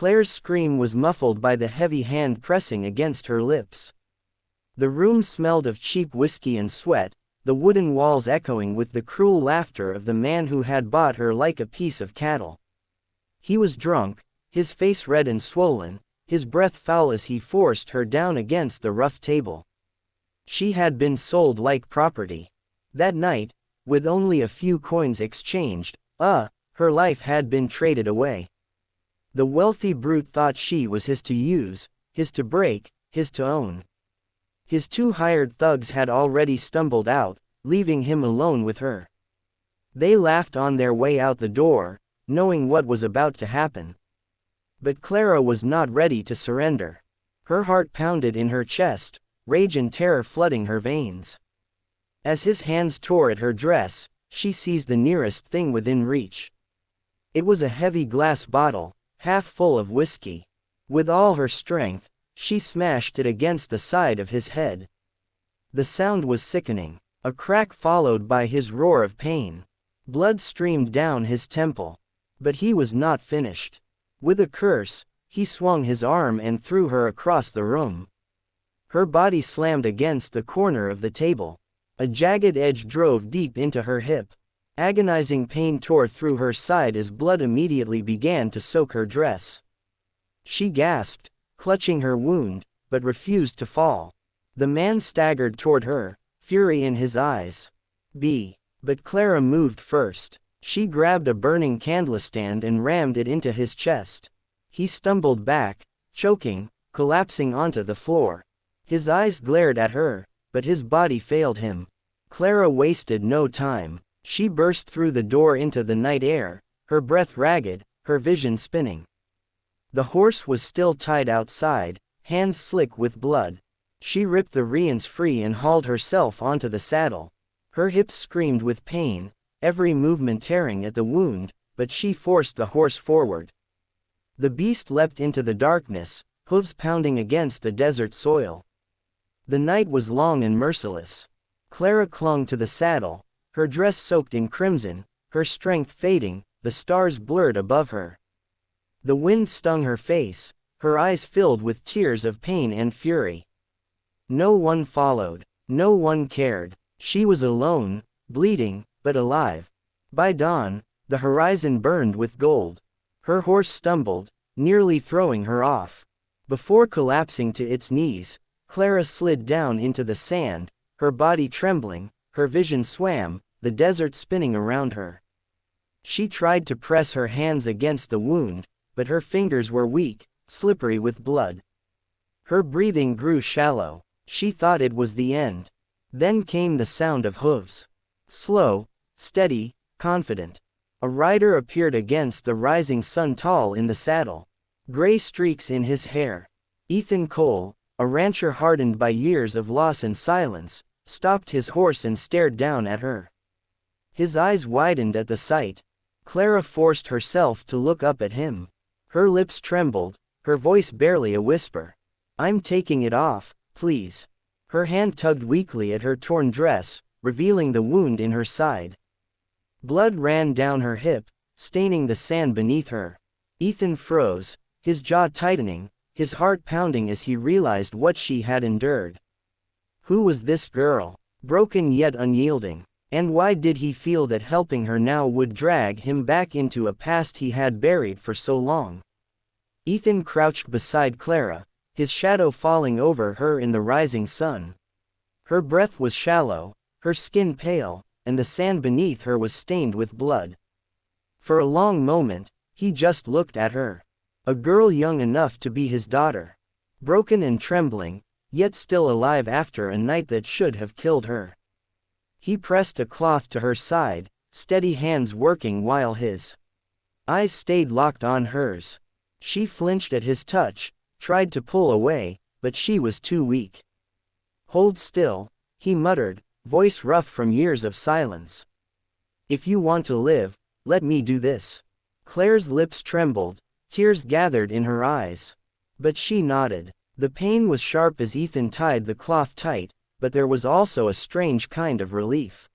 Claire's scream was muffled by the heavy hand pressing against her lips. The room smelled of cheap whiskey and sweat, the wooden walls echoing with the cruel laughter of the man who had bought her like a piece of cattle. He was drunk, his face red and swollen, his breath foul as he forced her down against the rough table. She had been sold like property. That night, with only a few coins exchanged, her life had been traded away. The wealthy brute thought she was his to use, his to break, his to own. His two hired thugs had already stumbled out, leaving him alone with her. They laughed on their way out the door, knowing what was about to happen. But Clara was not ready to surrender. Her heart pounded in her chest, rage and terror flooding her veins. As his hands tore at her dress, she seized the nearest thing within reach. It was a heavy glass bottle, half full of whiskey. With all her strength, she smashed it against the side of his head. The sound was sickening, a crack followed by his roar of pain. Blood streamed down his temple. But he was not finished. With a curse, he swung his arm and threw her across the room. Her body slammed against the corner of the table. A jagged edge drove deep into her hip. Agonizing pain tore through her side as blood immediately began to soak her dress. She gasped, clutching her wound, but refused to fall. The man staggered toward her, fury in his eyes. But Clara moved first. She grabbed a burning candlestand and rammed it into his chest. He stumbled back, choking, collapsing onto the floor. His eyes glared at her, but his body failed him. Clara wasted no time. She burst through the door into the night air, her breath ragged, her vision spinning. The horse was still tied outside, hands slick with blood. She ripped the reins free and hauled herself onto the saddle. Her hips screamed with pain, every movement tearing at the wound, but she forced the horse forward. The beast leapt into the darkness, hooves pounding against the desert soil. The night was long and merciless. Clara clung to the saddle, her dress soaked in crimson, her strength fading, the stars blurred above her. The wind stung her face, her eyes filled with tears of pain and fury. No one followed, no one cared. She was alone, bleeding, but alive. By dawn, the horizon burned with gold. Her horse stumbled, nearly throwing her off. Before collapsing to its knees, Clara slid down into the sand, her body trembling, her vision swam, the desert spinning around her. She tried to press her hands against the wound, but her fingers were weak, slippery with blood. Her breathing grew shallow. She thought it was the end. Then came the sound of hooves. Slow, steady, confident. A rider appeared against the rising sun, tall in the saddle. Gray streaks in his hair. Ethan Cole, a rancher hardened by years of loss and silence, stopped his horse and stared down at her. His eyes widened at the sight. Clara forced herself to look up at him. Her lips trembled, her voice barely a whisper. "I'm taking it off, please." Her hand tugged weakly at her torn dress, revealing the wound in her side. Blood ran down her hip, staining the sand beneath her. Ethan froze, his jaw tightening, his heart pounding as he realized what she had endured. Who was this girl, broken yet unyielding? And why did he feel that helping her now would drag him back into a past he had buried for so long? Ethan crouched beside Clara, his shadow falling over her in the rising sun. Her breath was shallow, her skin pale, and the sand beneath her was stained with blood. For a long moment, he just looked at her. A girl young enough to be his daughter. Broken and trembling, yet still alive after a night that should have killed her. He pressed a cloth to her side, steady hands working while his eyes stayed locked on hers. She flinched at his touch, tried to pull away, but she was too weak. "Hold still," he muttered, voice rough from years of silence. "If you want to live, let me do this." Claire's lips trembled, tears gathered in her eyes. But she nodded. The pain was sharp as Ethan tied the cloth tight, but there was also a strange kind of relief.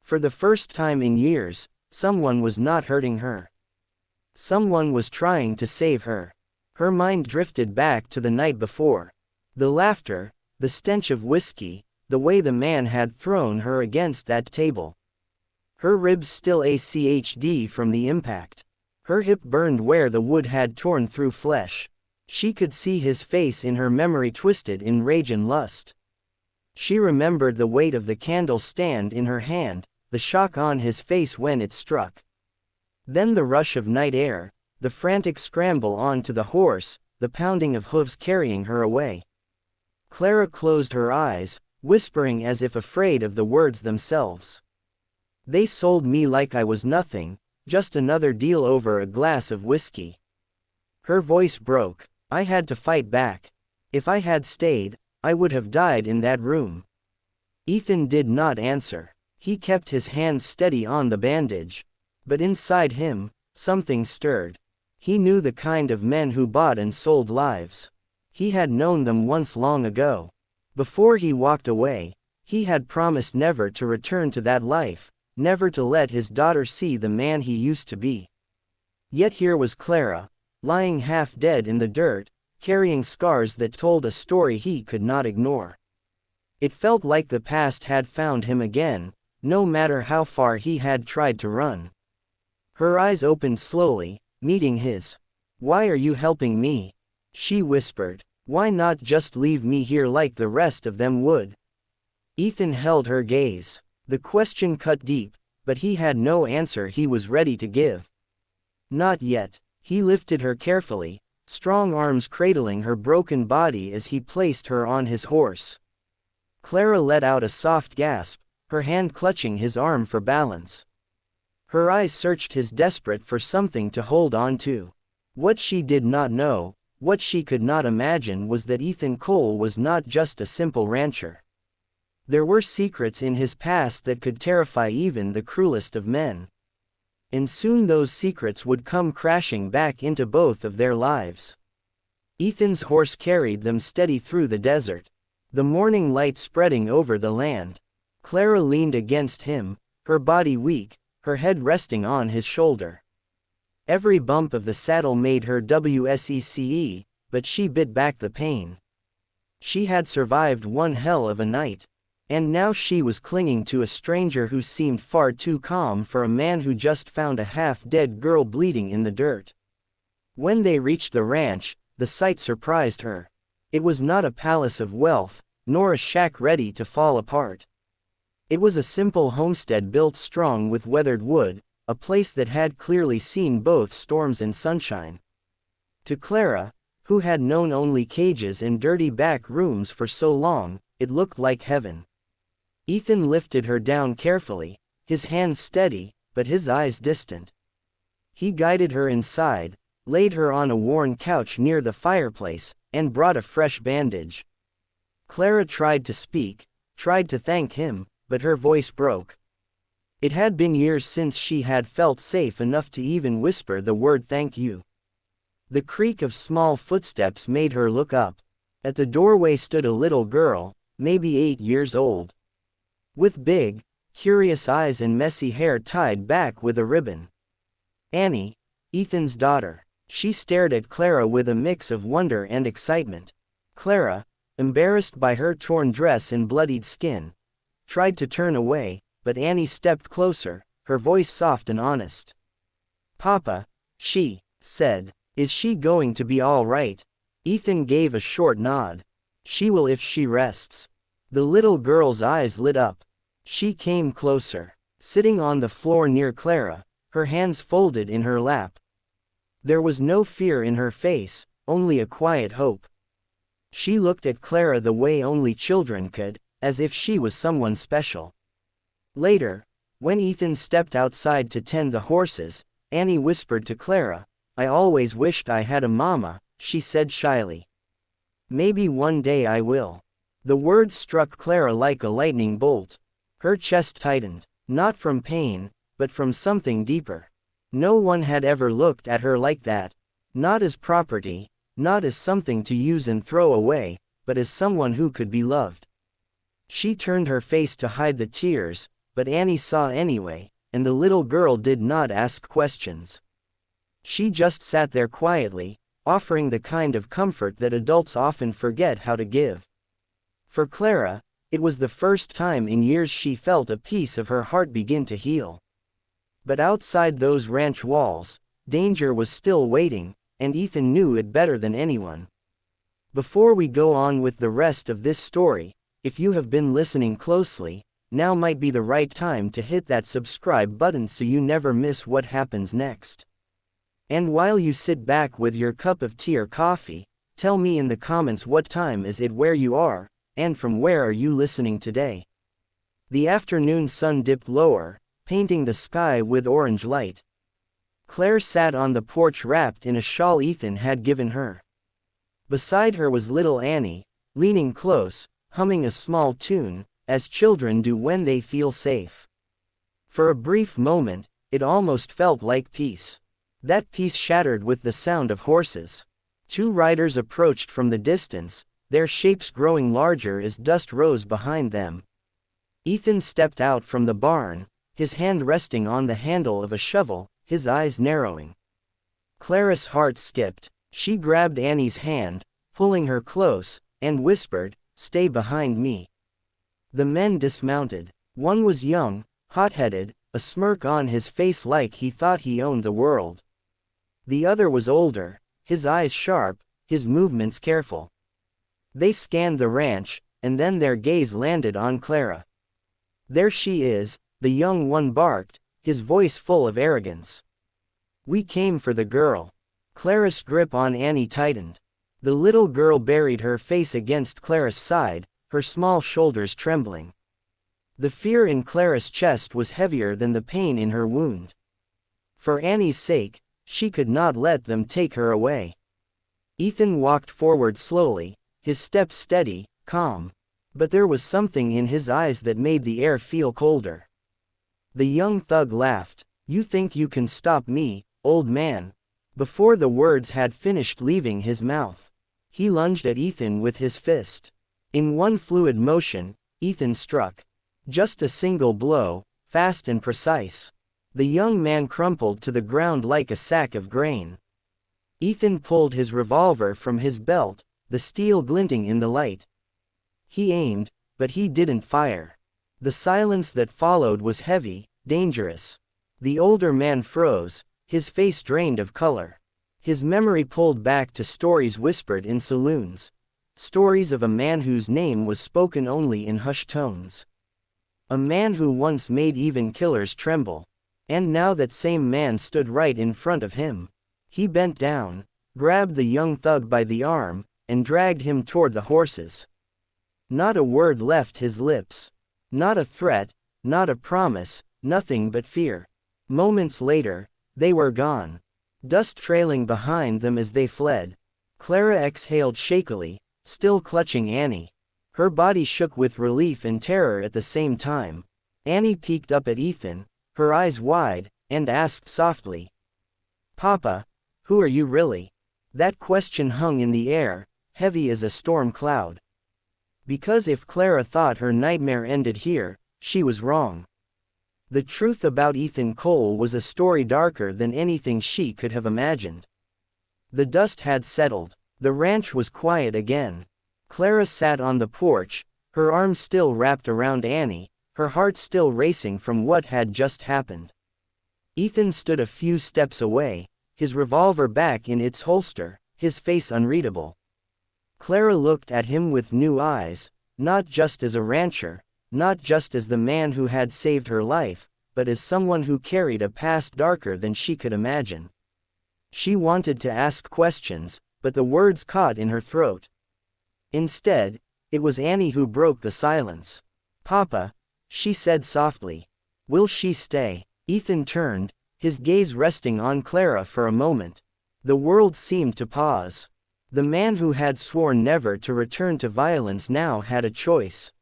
For the first time in years, someone was not hurting her. Someone was trying to save her. Her mind drifted back to the night before. The laughter, the stench of whiskey, the way the man had thrown her against that table. Her ribs still ached from the impact. Her hip burned where the wood had torn through flesh. She could see his face in her memory twisted in rage and lust. She remembered the weight of the candle stand in her hand, the shock on his face when it struck. Then the rush of night air, the frantic scramble onto the horse, the pounding of hooves carrying her away. Clara closed her eyes, whispering as if afraid of the words themselves. They sold me like I was nothing, just another deal over a glass of whiskey. Her voice broke. I had to fight back. If I had stayed, I would have died in that room. Ethan did not answer. He kept his hand steady on the bandage. But inside him, something stirred. He knew the kind of men who bought and sold lives. He had known them once long ago. Before he walked away, he had promised never to return to that life, never to let his daughter see the man he used to be. Yet here was Clara, lying half dead in the dirt, carrying scars that told a story he could not ignore. It felt like the past had found him again, no matter how far he had tried to run. Her eyes opened slowly, meeting his. "Why are you helping me?" she whispered. "Why not just leave me here like the rest of them would?" Ethan held her gaze. The question cut deep, but he had no answer he was ready to give. Not yet. He lifted her carefully, strong arms cradling her broken body as he placed her on his horse. Clara let out a soft gasp, her hand clutching his arm for balance. Her eyes searched his, desperate for something to hold on to. What she did not know, what she could not imagine, was that Ethan Cole was not just a simple rancher. There were secrets in his past that could terrify even the cruelest of men. And soon those secrets would come crashing back into both of their lives. Ethan's horse carried them steady through the desert, the morning light spreading over the land. Clara leaned against him, her body weak, her head resting on his shoulder. Every bump of the saddle made her wsece, but she bit back the pain. She had survived one hell of a night. And now she was clinging to a stranger who seemed far too calm for a man who just found a half-dead girl bleeding in the dirt. When they reached the ranch, the sight surprised her. It was not a palace of wealth, nor a shack ready to fall apart. It was a simple homestead built strong with weathered wood, a place that had clearly seen both storms and sunshine. To Clara, who had known only cages and dirty back rooms for so long, it looked like heaven. Ethan lifted her down carefully, his hands steady, but his eyes distant. He guided her inside, laid her on a worn couch near the fireplace, and brought a fresh bandage. Clara tried to speak, tried to thank him, but her voice broke. It had been years since she had felt safe enough to even whisper the word thank you. The creak of small footsteps made her look up. At the doorway stood a little girl, maybe 8 years old. With big, curious eyes and messy hair tied back with a ribbon. Annie, Ethan's daughter. She stared at Clara with a mix of wonder and excitement. Clara, embarrassed by her torn dress and bloodied skin, tried to turn away, but Annie stepped closer, her voice soft and honest. "Papa," she said, "is she going to be all right?" Ethan gave a short nod. "She will if she rests." The little girl's eyes lit up. She came closer, sitting on the floor near Clara, her hands folded in her lap. There was no fear in her face, only a quiet hope. She looked at Clara the way only children could, as if she was someone special. Later, when Ethan stepped outside to tend the horses, Annie whispered to Clara, "I always wished I had a mama," she said shyly. "Maybe one day I will." The words struck Clara like a lightning bolt. Her chest tightened, not from pain, but from something deeper. No one had ever looked at her like that. Not as property, not as something to use and throw away, but as someone who could be loved. She turned her face to hide the tears, but Annie saw anyway, and the little girl did not ask questions. She just sat there quietly, offering the kind of comfort that adults often forget how to give. For Clara, it was the first time in years she felt a piece of her heart begin to heal. But outside those ranch walls, danger was still waiting, and Ethan knew it better than anyone. Before we go on with the rest of this story, if you have been listening closely, now might be the right time to hit that subscribe button so you never miss what happens next. And while you sit back with your cup of tea or coffee, tell me in the comments what time is it where you are, and from where are you listening today. The afternoon sun dipped lower, painting the sky with orange light. Claire sat on the porch wrapped in a shawl Ethan had given her. Beside her was little Annie, leaning close, humming a small tune, as children do when they feel safe. For a brief moment, it almost felt like peace. That peace shattered with the sound of horses. 2 riders approached from the distance, their shapes growing larger as dust rose behind them. Ethan stepped out from the barn, his hand resting on the handle of a shovel, his eyes narrowing. Clara's heart skipped. She grabbed Annie's hand, pulling her close, and whispered, "Stay behind me." The men dismounted. One was young, hot-headed, a smirk on his face like he thought he owned the world. The other was older, his eyes sharp, his movements careful. They scanned the ranch, and then their gaze landed on Clara. "There she is," the young one barked, his voice full of arrogance. "We came for the girl." Clara's grip on Annie tightened. The little girl buried her face against Clara's side, her small shoulders trembling. The fear in Clara's chest was heavier than the pain in her wound. For Annie's sake, she could not let them take her away. Ethan walked forward slowly, his steps steady, calm. But there was something in his eyes that made the air feel colder. The young thug laughed. "You think you can stop me, old man?" Before the words had finished leaving his mouth, he lunged at Ethan with his fist. In one fluid motion, Ethan struck. Just a single blow, fast and precise. The young man crumpled to the ground like a sack of grain. Ethan pulled his revolver from his belt, the steel glinting in the light. He aimed, but he didn't fire. The silence that followed was heavy, dangerous. The older man froze, his face drained of color. His memory pulled back to stories whispered in saloons. Stories of a man whose name was spoken only in hushed tones. A man who once made even killers tremble. And now that same man stood right in front of him. He bent down, grabbed the young thug by the arm, and dragged him toward the horses. Not a word left his lips. Not a threat, not a promise, nothing but fear. Moments later, they were gone. Dust trailing behind them as they fled. Clara exhaled shakily, still clutching Annie. Her body shook with relief and terror at the same time. Annie peeked up at Ethan, her eyes wide, and asked softly, "Papa, who are you really?" That question hung in the air, heavy as a storm cloud. Because if Clara thought her nightmare ended here, she was wrong. The truth about Ethan Cole was a story darker than anything she could have imagined. The dust had settled. The ranch was quiet again. Clara sat on the porch, her arms still wrapped around Annie, her heart still racing from what had just happened. Ethan stood a few steps away, his revolver back in its holster, his face unreadable. Clara looked at him with new eyes, not just as a rancher, not just as the man who had saved her life, but as someone who carried a past darker than she could imagine. She wanted to ask questions, but the words caught in her throat. Instead, it was Annie who broke the silence. "Papa," she said softly. "Will she stay?" Ethan turned, his gaze resting on Clara for a moment. The world seemed to pause. The man who had sworn never to return to violence now had a choice.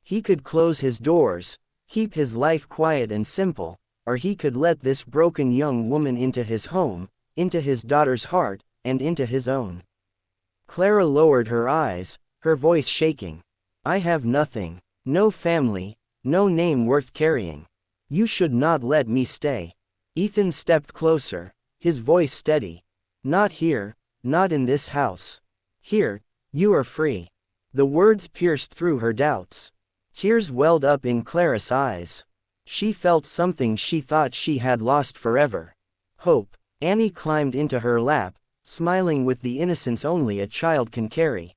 He could close his doors, keep his life quiet and simple, or he could let this broken young woman into his home, into his daughter's heart, and into his own. Clara lowered her eyes, her voice shaking. "I have nothing. No family, no name worth carrying. You should not let me stay." Ethan stepped closer, his voice steady. "Not here, Not in this house. Here, you are free. The words pierced through her doubts. Tears welled up in Clara's eyes. She felt something she thought she had lost forever. Hope. Annie climbed into her lap, smiling with the innocence only a child can carry.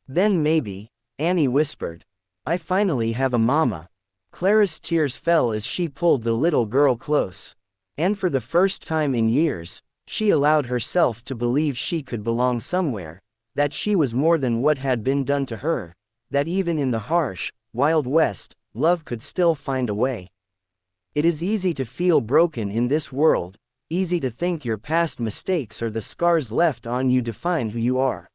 Then maybe, Annie whispered, I finally have a mama. Clara's tears fell as she pulled the little girl close. And for the first time in years, she allowed herself to believe she could belong somewhere, that she was more than what had been done to her, that even in the harsh, Wild West, love could still find a way. It is easy to feel broken in this world, easy to think your past mistakes or the scars left on you define who you are.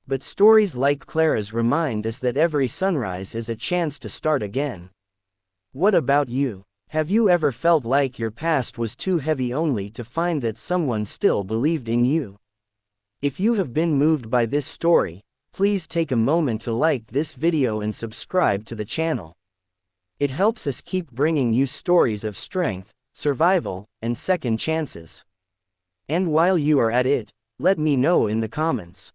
But stories like Clara's remind us that every sunrise is a chance to start again. What about you? Have you ever felt like your past was too heavy only to find that someone still believed in you? If you have been moved by this story, please take a moment to like this video and subscribe to the channel. It helps us keep bringing you stories of strength, survival, and second chances. And while you are at it, let me know in the comments.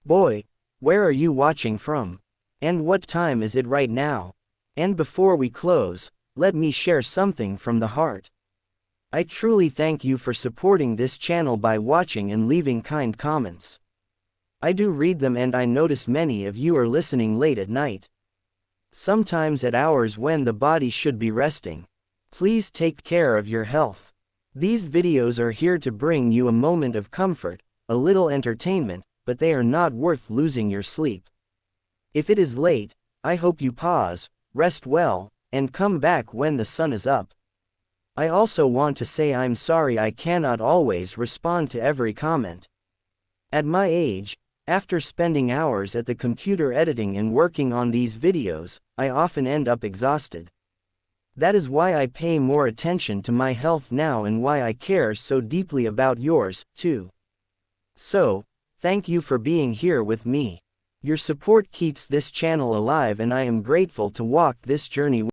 Boy, where are you watching from? And what time is it right now? And before we close, let me share something from the heart. I truly thank you for supporting this channel by watching and leaving kind comments. I do read them and I notice many of you are listening late at night. Sometimes at hours when the body should be resting. Please take care of your health. These videos are here to bring you a moment of comfort, a little entertainment, but they are not worth losing your sleep. If it is late, I hope you pause, rest well, and come back when the sun is up. I also want to say I'm sorry I cannot always respond to every comment. At my age, after spending hours at the computer editing and working on these videos, I often end up exhausted. That is why I pay more attention to my health now and why I care so deeply about yours, too. So, thank you for being here with me. Your support keeps this channel alive and I am grateful to walk this journey with you.